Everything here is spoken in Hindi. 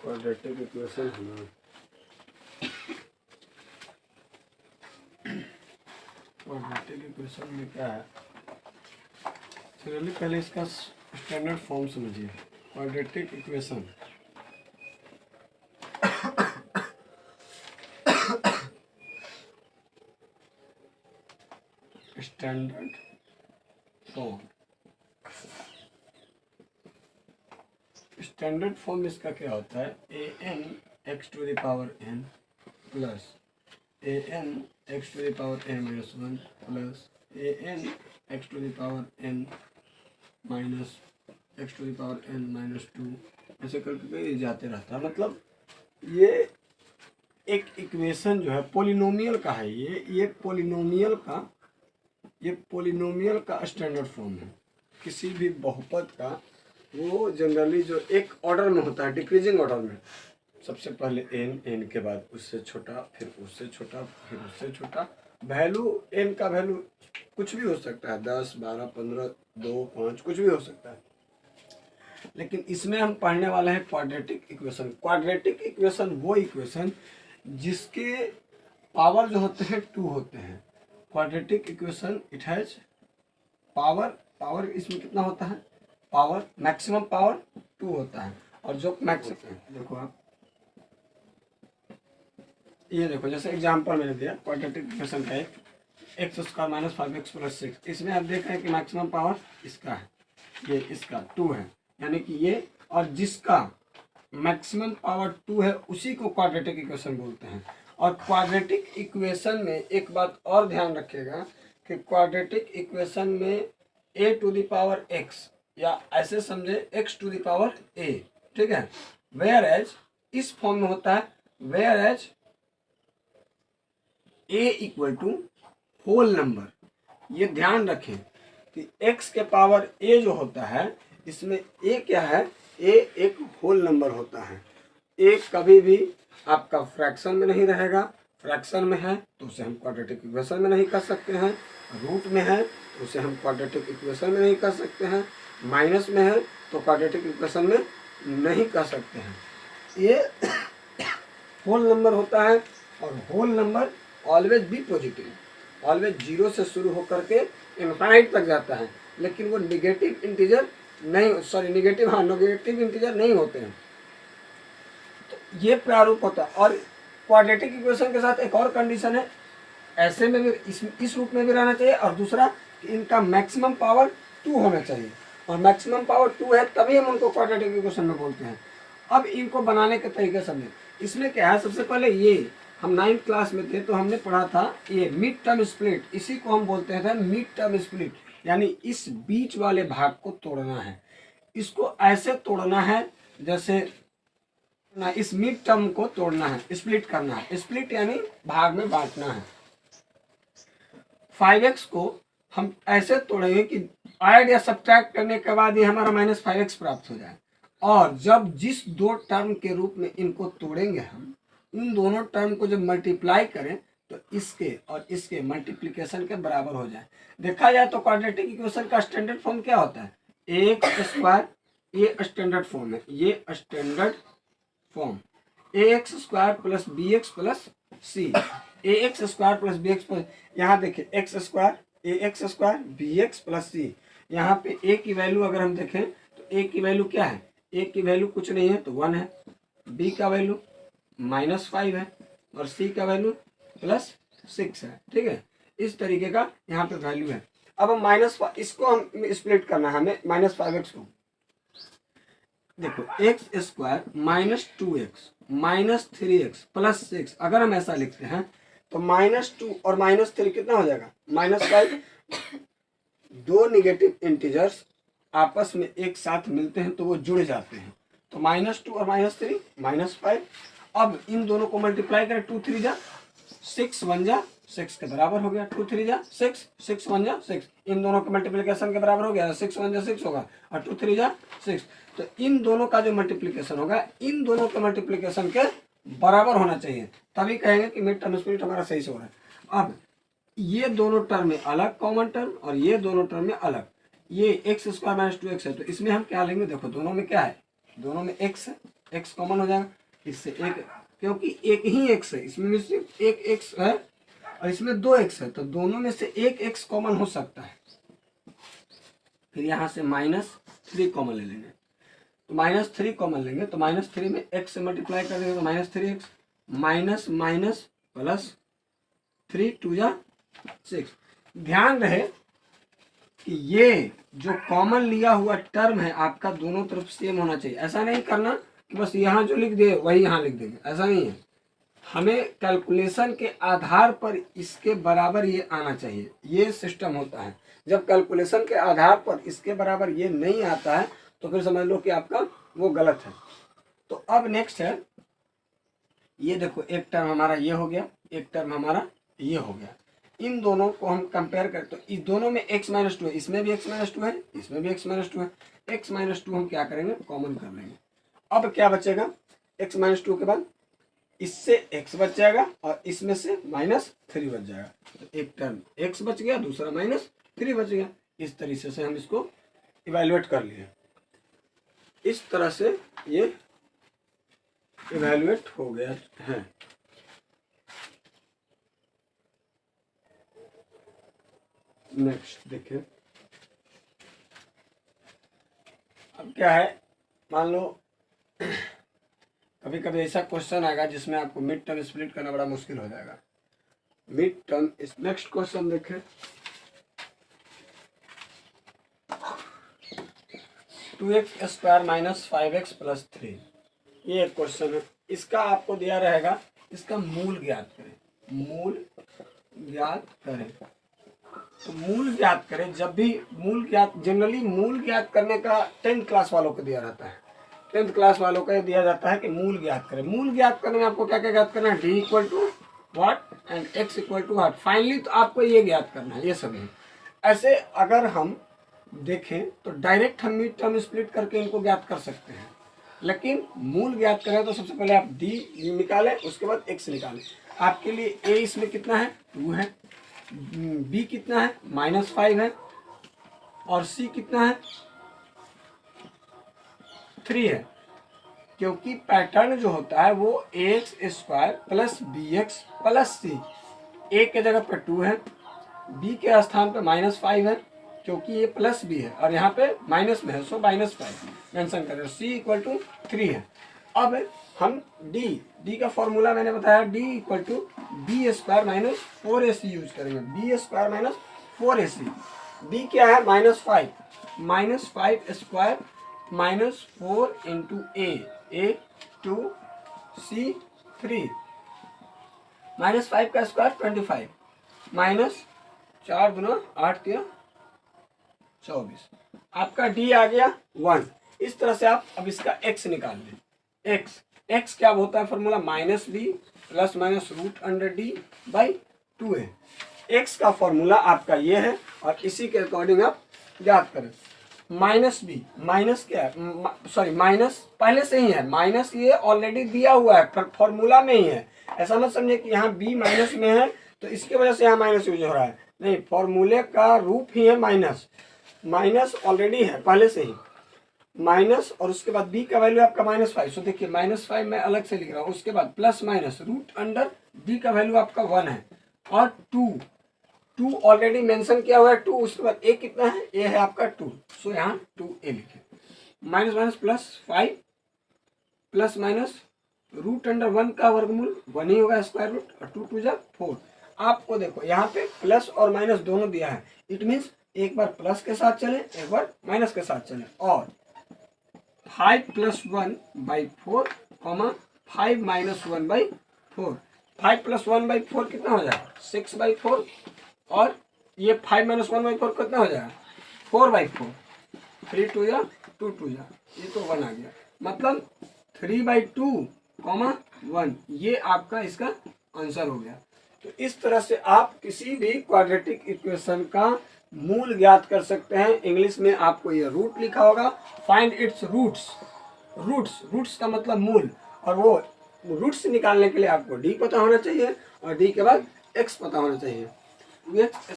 क्वाड्रेटिक इक्वेशन है ना, क्वाड्रेटिक इक्वेशन में क्या है, चलिए पहले इसका स्टैंडर्ड फॉर्म समझिए। Quadratic equation standard form, standard form इसका क्या होता है, A N X to the power N plus A N X to the power N minus one plus A N X to the power N minus X to the power N minus two, ऐसे करके जाते रहता है। मतलब ये एक इक्वेशन जो है पोलिनोमियल का है, ये पोलिनोमियल का स्टैंडर्ड फॉर्म है। किसी भी बहुपद का वो जनरली जो एक ऑर्डर में होता है, डिक्रीजिंग ऑर्डर में, सबसे पहले एन के बाद उससे छोटा, फिर उससे छोटा, फिर उससे छोटा। वैल्यू एन का वैल्यू कुछ भी हो सकता है, 10, 12, 15, 2, 5 कुछ भी हो सकता है। लेकिन इसमें हम पढ़ने वाले हैं क्वाड्रेटिक इक्वेशन। क्वाड्रेटिक इक्वेशन वो इक्वेशन जिसके पावर जो होते हैं 2 होते हैं। Quadratic equation it has power इसमें कितना होता है, पावर मैक्सिमम पावर 2 होता है। और जो मैक्सिमम देखो आप ये देखो, जैसे एग्जांपल मैंने दिया क्वाड्रेटिक इक्वेशन का एक x square minus 5x plus 6, इसमें आप देख रहे हैं कि मैक्सिमम पावर इसका है, ये इसका 2 है, यानी कि ये, और जिसका मैक्सिमम पावर 2 है उसी को क्वाड्रेटिक इक्वेशन बोलते हैं। और क्वाड्रेटिक इक्वेशन में एक बात और ध्यान रखिएगा कि क्वाड्रेटिक इक्वेशन में a to the power x, या ऐसे समझे x to the power a, ठीक है। वेयर एज इस फॉर्म में होता है, where as a equal to whole number. ये ध्यान रखें कि x के पावर a जो होता है, इसमें a क्या है, a एक होल नंबर होता है। a कभी भी आपका फ्रैक्शन में नहीं रहेगा, फ्रैक्शन में है तो उसे हम क्वाड्रेटिक इक्वेशन में नहीं कर सकते हैं, रूट में है तो उसे हम क्वाड्रेटिक इक्वेशन में नहीं कर सकते हैं, माइनस में है तो क्वाड्रेटिक इक्वेशन में नहीं कर सकते हैं। ये होल नंबर होता है, और whole number always be positive, always 0 से शुरू होकर के इनफाइनाइट तक जाता है। लेकिन वो निगेटिव इंटीजर नहीं, नेगेटिव इंटीजर नहीं होते हैं। तो ये प्रारूप होता है। और क्वाड्रेटिक इक्वेशन के साथ एक और कंडीशन है, ऐसे में भी इस रूप में भी रहना चाहिए, और दूसरा कि इनका मैक्सिमम पावर 2 होना चाहिए, और मैक्सिमम पावर 2 है तभी हम उनको क्वाड्रेटिक इक्वेशन में बोलते हैं। अब इनको बनाने के तरीके समझें। इसमें क्या है, सबसे पहले ये हम 9th क्लास में थे तो हमने पढ़ा था ये मिड टर्म स्प्लिट, इसी को हम बोलते हैं मिड टर्म स्प्लिट, यानी इस बीच वाले भाग को तोड़ना है। इसको ऐसे तोड़ना है जैसे ना, इस मिड टर्म को तोड़ना है, स्प्लिट करना है। स्प्लिट यानी भाग में बांटना है। 5x को हम ऐसे तोड़ेंगे कि ऐड या सब्ट्रैक्ट करने के बाद ये हमारा -5x प्राप्त हो जाए। और जब जिस 2 टर्म के रूप में इनको तोड़ेंगे हम, उन दोनों टर्म को जब मल्टीप्लाई करें तो इसके और इसके मल्टीप्लिकेशन के बराबर हो जाए। देखा जाए तो क्वाड्रेटिक इक्वेशन का स्टैंडर्ड फॉर्म क्या होता है, ax², ये स्टैंडर्ड फॉर्म है, ये standard form ax² plus bx plus c, ax² plus bx plus, यहाँ देखिए x² ax² bx plus c। यहाँ पे a की वैल्यू अगर हम देखें तो a की वैल्यू क्या है, a की वैल्यू कुछ नहीं है तो 1 है, b का वैल्यू -5 है, और c का वैल्यू +6 है, ठीक है। इस तरीके का यहाँ पे वैल्यू है। अब हम इसको हम स्प्लिट करना है हमें, -5x को। देखो x² -2x -3x प्लस 6, अगर हम ऐसा लिखते हैं तो -2 और -3 कितना हो जाएगा, -5। 2 निगेटिव इंटीजर्स आपस में एक साथ मिलते हैं तो वो जुड़ जाते हैं, तो -2 और -3 -5। अब इन दोनों को मल्टीप्लाई करें, 2 3 जा 6, 1 जा 6 के बराबर हो गया, 2 3 जा 6, 6 1 जा 6, इन दोनों के मल्टीप्लिकेशन के बराबर हो गया, 6 1 जा 6 होगा, और 2 3 जा 6। तो इन दोनों का जो मल्टीप्लिकेशन होगा, इन दोनों के मल्टीप्लिकेशन के बराबर होना चाहिए, तभी कहेंगे कि मिड टर्म स्प्लिट हमारा सही से हो रहा है। अब ये दोनों टर्म में अलग कॉमन टर्म, और ये दोनों टर्म में अलग, ये x² -2x है, तो इसमें हम क्या लेंगे, देखो दोनों में क्या है, दोनों में x है, x कॉमन हो जाएगा, इससे एक, क्योंकि एक ही x है, इसमें सिर्फ एक x है और इसमें 2x है, तो दोनों में से एक x कॉमन हो सकता है। फिर यहाँ से -3 कॉमन ले लेंगे, तो -3 कॉमन लेंगे, तो -3 में x से मल्टीप्लाई कर देंगे तो -3x, माइनस माइनस प्लस 3 2 जा 6। ध्यान रहे कि ये जो कॉमन लिया हुआ टर्म है आपका दोनों तरफ सेम होना चाहिए। ऐसा नहीं करना कि बस यहाँ जो लिख दे वही यहाँ लिख देंगे, ऐसा नहीं है। हमें कैलकुलेशन के आधार पर इसके बराबर ये आना चाहिए, ये सिस्टम होता है। जब कैलकुलेशन के आधार पर इसके बराबर ये नहीं आता है तो फिर समझ लो कि आपका वो गलत है। तो अब नेक्स्ट है, ये देखो एक टर्म हमारा ये हो गया, एक टर्म हमारा ये हो गया। इन दोनों को हम कंपेयर करें तो इस दोनों में x - 2 है, इसमें भी x - 2 है, इसमें भी x - 2 है। x - 2 हम क्या करेंगे, कॉमन कर लेंगे। अब क्या बचेगा, x - 2 के बाद इससे x बच जाएगा और इसमें से -3 बच जाएगा। तो एक टर्म x बच गया, दूसरा -3 बच गया। इस तरीके से हम इसको इवैल्यूएट कर लिए। इस तरह से ये इवैल्यूएट हो गया है। नेक्स्ट देखिए, अब क्या है, मान लो कभी कभी ऐसा क्वेश्चन आएगा जिसमें आपको मिड टर्म स्प्लिट करना बड़ा मुश्किल हो जाएगा। मिड टर्म, नेक्स्ट क्वेश्चन देखें, 2x² - 5x + 3, ये एक क्वेश्चन है। इसका आपको दिया रहेगा, इसका मूल ज्ञात करें, मूल ज्ञात करें। तो मूल ज्ञात करें, जब भी मूल ज्ञात, जनरली मूल ज्ञात करने का 10th क्लास वालों को दिया रहता है। 10th क्लास वालों को दिया जाता है कि मूल ज्ञात करें। मूल ज्ञात करने में आपको क्या क्या ज्ञात करना है, d = what and x = what। Finally तो आपको ये ज्ञात करना है, ये सभी। ऐसे अगर हम देखें तो डायरेक्ट हम मिड टर्म स्प्लिट करके इनको ज्ञात कर सकते हैं, लेकिन मूल ज्ञात करें तो सबसे पहले आप d निकालें, उसके बाद x निकालें। आपके लिए a इसमें कितना है, 2 है, b कितना है, -5 है, और c कितना है, 3 है। क्योंकि पैटर्न जो होता है वो ax² + bx + c, a के जगह पर 2 है, b के स्थान पे -5 है क्योंकि ये प्लस b है और यहाँ पे माइनस में है, सो -5 मेंशन करें। c = 3 है। अब हम d का फॉर्मूला मैंने बताया, d = b² - 4ac यूज करेंगे, b² - 4ac। b क्या है, -5, -5² - 4 × a 2 c 3, -5 का स्क्वायर 25, -4 × 8 × 24, आपका d आ गया 1। इस तरह से आप अब इसका x निकाल लें। x क्या होता है फॉर्मूला, -b ±√d/2a। x का फॉर्मूला आपका ये है और इसी के अकॉर्डिंग आप याद करें। -b, माइनस क्या है, सॉरी माइनस पहले से ही है, माइनस ये ऑलरेडी दिया हुआ है, फॉर्मूला में ही है। ऐसा मत समझिए कि यहाँ b माइनस में है तो इसकी वजह से यहाँ माइनस यूज हो रहा है, नहीं, फॉर्मूले का रूप ही है माइनस। माइनस ऑलरेडी है पहले से ही, माइनस, और उसके बाद b का वैल्यू आपका -5। सो देखिए -5 मैं अलग से लिख रहा हूँ, उसके बाद प्लस माइनस √d का वैल्यू आपका 1 है, और 2 ऑलरेडी मेंशन किया हुआ है 2, उसके बाद a कितना है, a है आपका 2, सो यहाँ 2a लिखे। माइनस +5 प्लस माइनस √1 का वर्गमूल 1 ही होगा, स्क्वायर रूट, और 2 2 = 4। आपको देखो यहाँ पे प्लस और माइनस दोनों दिया है, इट मीन्स एक बार प्लस के साथ चले, एक बार माइनस के साथ चले। और 5 + 1/4, 5 - 1/4, 5 + 1/4 कितना हो जाएगा, 6/4, और ये 5 - 1/4 कितना हो जाएगा, 4/4, 3 2 = 2 2 = ये तो 1 आ गया, मतलब 3/2, 1, ये आपका इसका आंसर हो गया। तो इस तरह से आप किसी भी क्वाड्रेटिक इक्वेशन का मूल ज्ञात कर सकते हैं। इंग्लिश में आपको ये रूट लिखा होगा, फाइंड इट्स रूट्स। रूट्स का मतलब मूल, और वो रूट्स निकालने के लिए आपको d पता होना चाहिए और d के बाद x पता होना चाहिए।